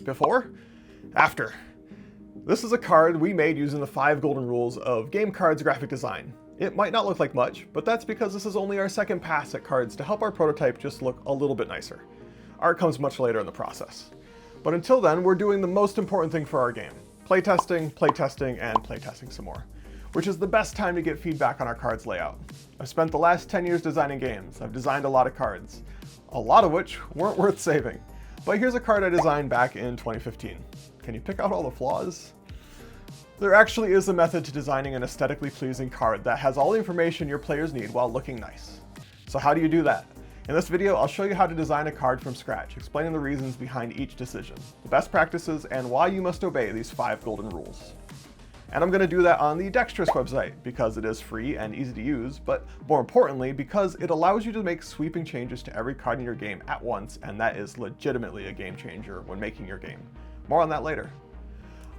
Before, after. This is a card we made using the 5 golden rules of game cards graphic design. It might not look like much, but that's because this is only our second pass at cards to help our prototype just look a little bit nicer. Art comes much later in the process. But until then, we're doing the most important thing for our game. Playtesting, and playtesting some more. Which is the best time to get feedback on our cards layout. I've spent the last 10 years designing games. I've designed a lot of cards. A lot of which weren't worth saving. But here's a card I designed back in 2015. Can you pick out all the flaws? There actually is a method to designing an aesthetically pleasing card that has all the information your players need while looking nice. So how do you do that? In this video, I'll show you how to design a card from scratch, explaining the reasons behind each decision, the best practices, and why you must obey these 5 golden rules. And I'm going to do that on the Dextrous website because it is free and easy to use, but more importantly, because it allows you to make sweeping changes to every card in your game at once, and that is legitimately a game changer when making your game. More on that later.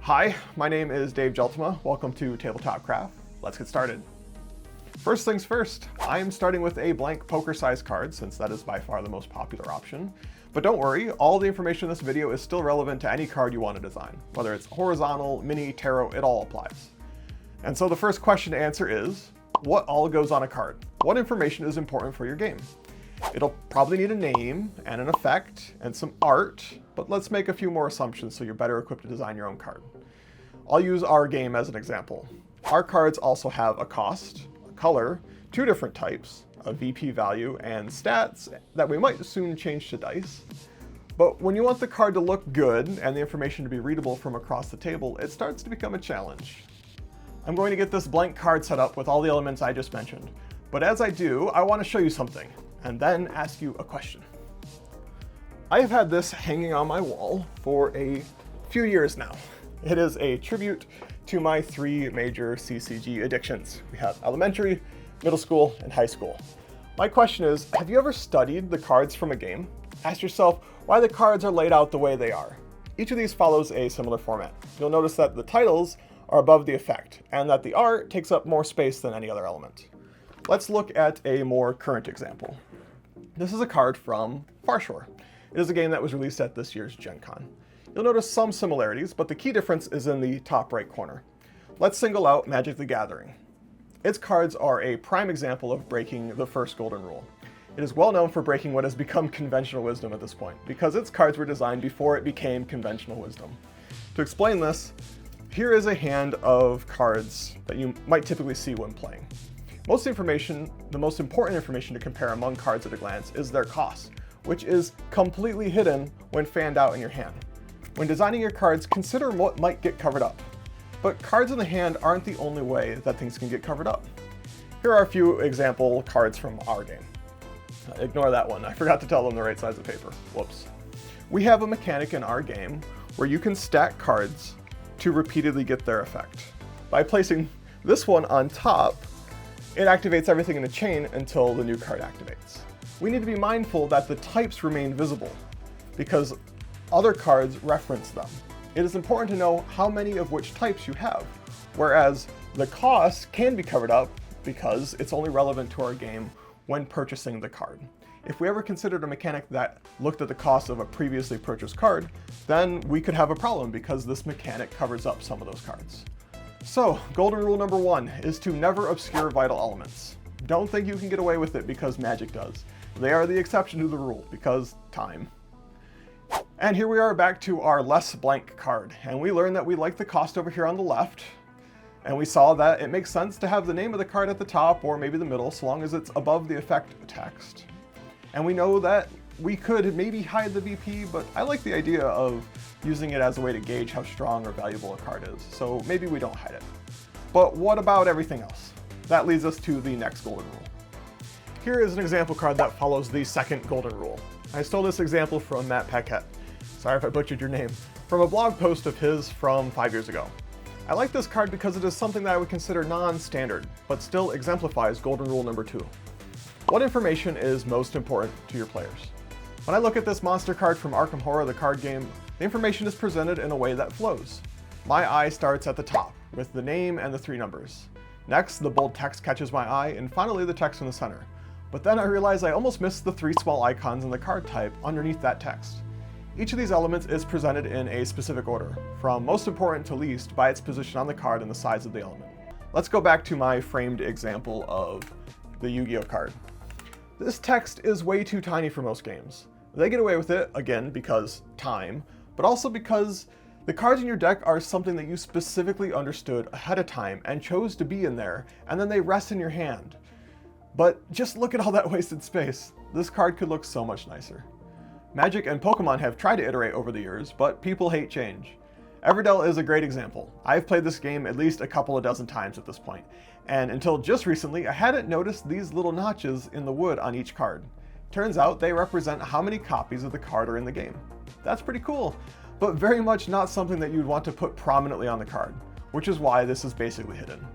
Hi, my name is Dave Jeltema. Welcome to Tabletop Craft. Let's get started. First things first, I am starting with a blank poker-sized card since that is by far the most popular option. But don't worry, all the information in this video is still relevant to any card you want to design. Whether it's horizontal, mini, tarot, it all applies. And so the first question to answer is, what all goes on a card? What information is important for your game? It'll probably need a name and an effect and some art, but let's make a few more assumptions so you're better equipped to design your own card. I'll use our game as an example. Our cards also have a cost, a color, 2 different types, a VP value, and stats that we might soon change to dice. But when you want the card to look good and the information to be readable from across the table, it starts to become a challenge. I'm going to get this blank card set up with all the elements I just mentioned. But as I do, I want to show you something, and then ask you a question. I have had this hanging on my wall for a few years now. It is a tribute to my 3 major CCG addictions. We have elementary, middle school, and high school. My question is, have you ever studied the cards from a game? Ask yourself why the cards are laid out the way they are. Each of these follows a similar format. You'll notice that the titles are above the effect, and that the art takes up more space than any other element. Let's look at a more current example. This is a card from Farshore. It is a game that was released at this year's Gen Con. You'll notice some similarities, but the key difference is in the top right corner. Let's single out Magic the Gathering. Its cards are a prime example of breaking the first golden rule. It is well known for breaking what has become conventional wisdom at this point, because its cards were designed before it became conventional wisdom. To explain this, here is a hand of cards that you might typically see when playing. The most important information to compare among cards at a glance is their cost, which is completely hidden when fanned out in your hand. When designing your cards, consider what might get covered up. But cards in the hand aren't the only way that things can get covered up. Here are a few example cards from our game. Ignore that one, I forgot to tell them the right size of paper. Whoops. We have a mechanic in our game where you can stack cards to repeatedly get their effect. By placing this one on top, it activates everything in a chain until the new card activates. We need to be mindful that the types remain visible, because other cards reference them. It is important to know how many of which types you have, whereas the cost can be covered up because it's only relevant to our game when purchasing the card. If we ever considered a mechanic that looked at the cost of a previously purchased card, then we could have a problem because this mechanic covers up some of those cards. So, golden rule number 1 is to never obscure vital elements. Don't think you can get away with it because Magic does. They are the exception to the rule because time. And here we are back to our less blank card, and we learned that we like the cost over here on the left, and we saw that it makes sense to have the name of the card at the top or maybe the middle so long as it's above the effect text. And we know that we could maybe hide the VP, but I like the idea of using it as a way to gauge how strong or valuable a card is, so maybe we don't hide it. But what about everything else? That leads us to the next golden rule. Here is an example card that follows the second golden rule. I stole this example from Matt Paquette. Sorry if I butchered your name. From a blog post of his from 5 years ago. I like this card because it is something that I would consider non-standard, but still exemplifies golden rule number 2. What information is most important to your players? When I look at this monster card from Arkham Horror, the card game, the information is presented in a way that flows. My eye starts at the top, with the name and the 3 numbers. Next, the bold text catches my eye, and finally the text in the center. But then I realize I almost missed the 3 small icons in the card type underneath that text. Each of these elements is presented in a specific order, from most important to least by its position on the card and the size of the element. Let's go back to my framed example of the Yu-Gi-Oh card. This text is way too tiny for most games. They get away with it, again, because time, but also because the cards in your deck are something that you specifically understood ahead of time and chose to be in there, and then they rest in your hand. But just look at all that wasted space. This card could look so much nicer. Magic and Pokemon have tried to iterate over the years, but people hate change. Everdell is a great example. I've played this game at least a couple of dozen times at this point, and until just recently I hadn't noticed these little notches in the wood on each card. Turns out they represent how many copies of the card are in the game. That's pretty cool, but very much not something that you'd want to put prominently on the card, which is why this is basically hidden.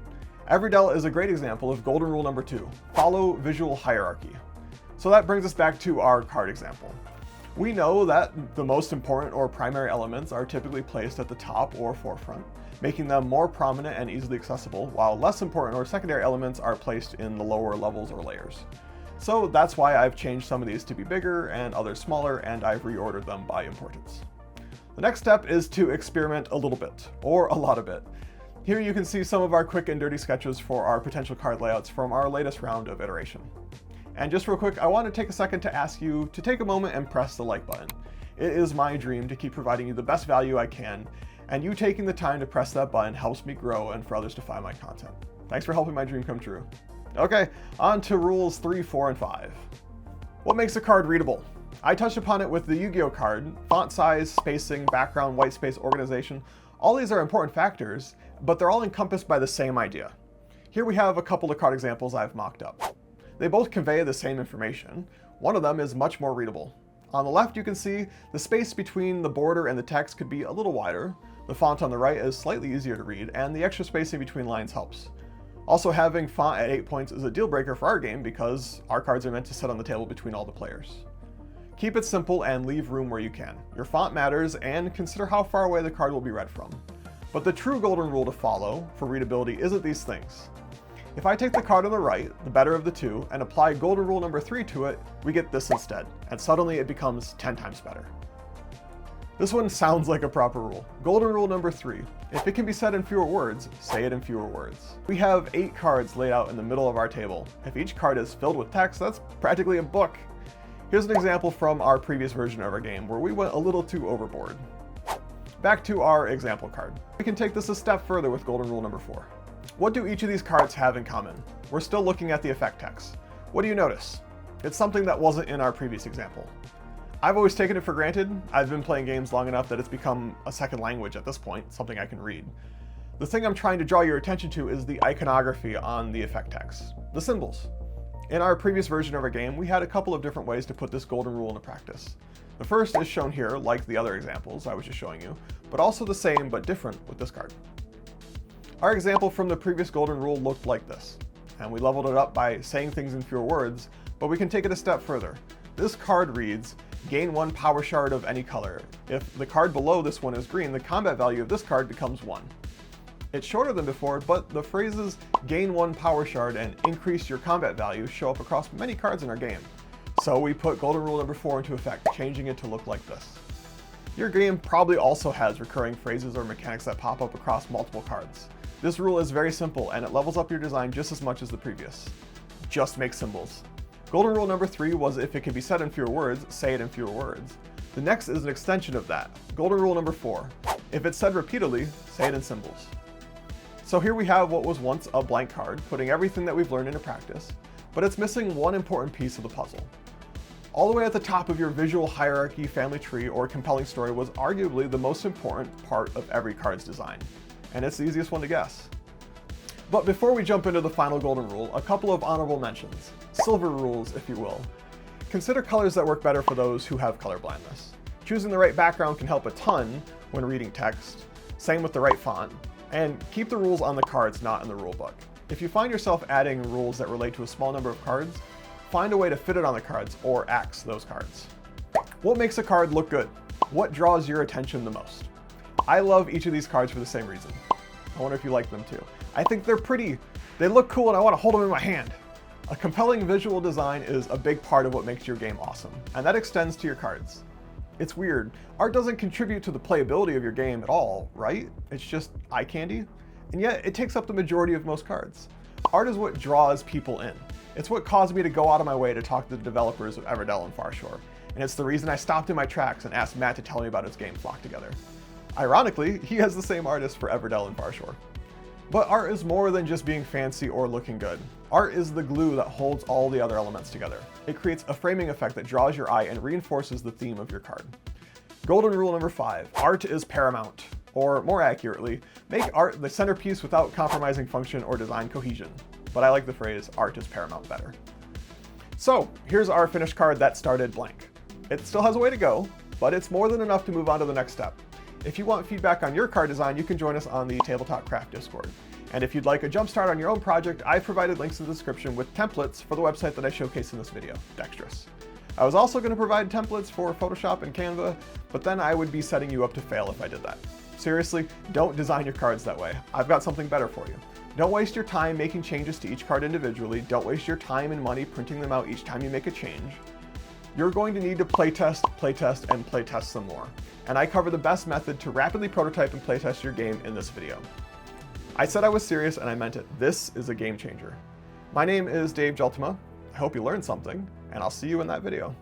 Everdell is a great example of golden rule number 2, follow visual hierarchy. So that brings us back to our card example. We know that the most important or primary elements are typically placed at the top or forefront, making them more prominent and easily accessible, while less important or secondary elements are placed in the lower levels or layers. So that's why I've changed some of these to be bigger and others smaller, and I've reordered them by importance. The next step is to experiment a little bit, or a lot of it. Here you can see some of our quick and dirty sketches for our potential card layouts from our latest round of iteration. And just real quick, I want to take a second to ask you to take a moment and press the like button. It is my dream to keep providing you the best value I can, and you taking the time to press that button helps me grow and for others to find my content. Thanks for helping my dream come true. Okay, on to rules 3, 4, and 5. What makes a card readable? I touched upon it with the Yu-Gi-Oh card. Font size, spacing, background, white space, organization. All these are important factors, but they're all encompassed by the same idea. Here we have a couple of card examples I've mocked up. They both convey the same information. One of them is much more readable. On the left you can see the space between the border and the text could be a little wider, the font on the right is slightly easier to read, and the extra spacing between lines helps. Also, having font at 8 points is a deal breaker for our game because our cards are meant to sit on the table between all the players. Keep it simple and leave room where you can. Your font matters, and consider how far away the card will be read from. But the true golden rule to follow for readability isn't these things. If I take the card on the right, the better of the two, and apply golden rule number 3 to it, we get this instead, and suddenly it becomes 10 times better. This one sounds like a proper rule. Golden rule number 3, if it can be said in fewer words, say it in fewer words. We have 8 cards laid out in the middle of our table. If each card is filled with text, that's practically a book. Here's an example from our previous version of our game where we went a little too overboard. Back to our example card. We can take this a step further with golden rule number 4. What do each of these cards have in common? We're still looking at the effect text. What do you notice? It's something that wasn't in our previous example. I've always taken it for granted. I've been playing games long enough that it's become a second language at this point, something I can read. The thing I'm trying to draw your attention to is the iconography on the effect text, the symbols. In our previous version of our game, we had a couple of different ways to put this golden rule into practice. The first is shown here, like the other examples I was just showing you, but also the same but different with this card. Our example from the previous golden rule looked like this, and we leveled it up by saying things in fewer words, but we can take it a step further. This card reads, gain 1 power shard of any color. If the card below this one is green, the combat value of this card becomes 1. It's shorter than before, but the phrases gain 1 power shard and increase your combat value show up across many cards in our game. So we put golden rule number 4 into effect, changing it to look like this. Your game probably also has recurring phrases or mechanics that pop up across multiple cards. This rule is very simple, and it levels up your design just as much as the previous. Just make symbols. Golden rule number 3 was if it can be said in fewer words, say it in fewer words. The next is an extension of that. Golden rule number 4. If it's said repeatedly, say it in symbols. So here we have what was once a blank card, putting everything that we've learned into practice, but it's missing one important piece of the puzzle. All the way at the top of your visual hierarchy, family tree, or compelling story was arguably the most important part of every card's design. And it's the easiest one to guess. But before we jump into the final golden rule, a couple of honorable mentions. Silver rules, if you will. Consider colors that work better for those who have color blindness. Choosing the right background can help a ton when reading text. Same with the right font. And keep the rules on the cards, not in the rule book. If you find yourself adding rules that relate to a small number of cards, find a way to fit it on the cards or axe those cards. What makes a card look good? What draws your attention the most? I love each of these cards for the same reason. I wonder if you like them too. I think they're pretty, they look cool, and I want to hold them in my hand. A compelling visual design is a big part of what makes your game awesome, and that extends to your cards. It's weird. Art doesn't contribute to the playability of your game at all, right? It's just eye candy. And yet, it takes up the majority of most cards. Art is what draws people in. It's what caused me to go out of my way to talk to the developers of Everdell and Farshore. And it's the reason I stopped in my tracks and asked Matt to tell me about his game Flock Together. Ironically, he has the same artist for Everdell and Farshore. But art is more than just being fancy or looking good. Art is the glue that holds all the other elements together. It creates a framing effect that draws your eye and reinforces the theme of your card. Golden rule number 5, art is paramount. Or more accurately, make art the centerpiece without compromising function or design cohesion. But I like the phrase, art is paramount better. So here's our finished card that started blank. It still has a way to go, but it's more than enough to move on to the next step. If you want feedback on your card design, you can join us on the Tabletop Craft Discord. And if you'd like a jumpstart on your own project, I've provided links in the description with templates for the website that I showcased in this video, Dextrous. I was also going to provide templates for Photoshop and Canva, but then I would be setting you up to fail if I did that. Seriously, don't design your cards that way. I've got something better for you. Don't waste your time making changes to each card individually. Don't waste your time and money printing them out each time you make a change. You're going to need to playtest, and playtest some more. And I cover the best method to rapidly prototype and playtest your game in this video. I said I was serious and I meant it. This is a game changer. My name is Dave Jeltema. I hope you learned something, and I'll see you in that video.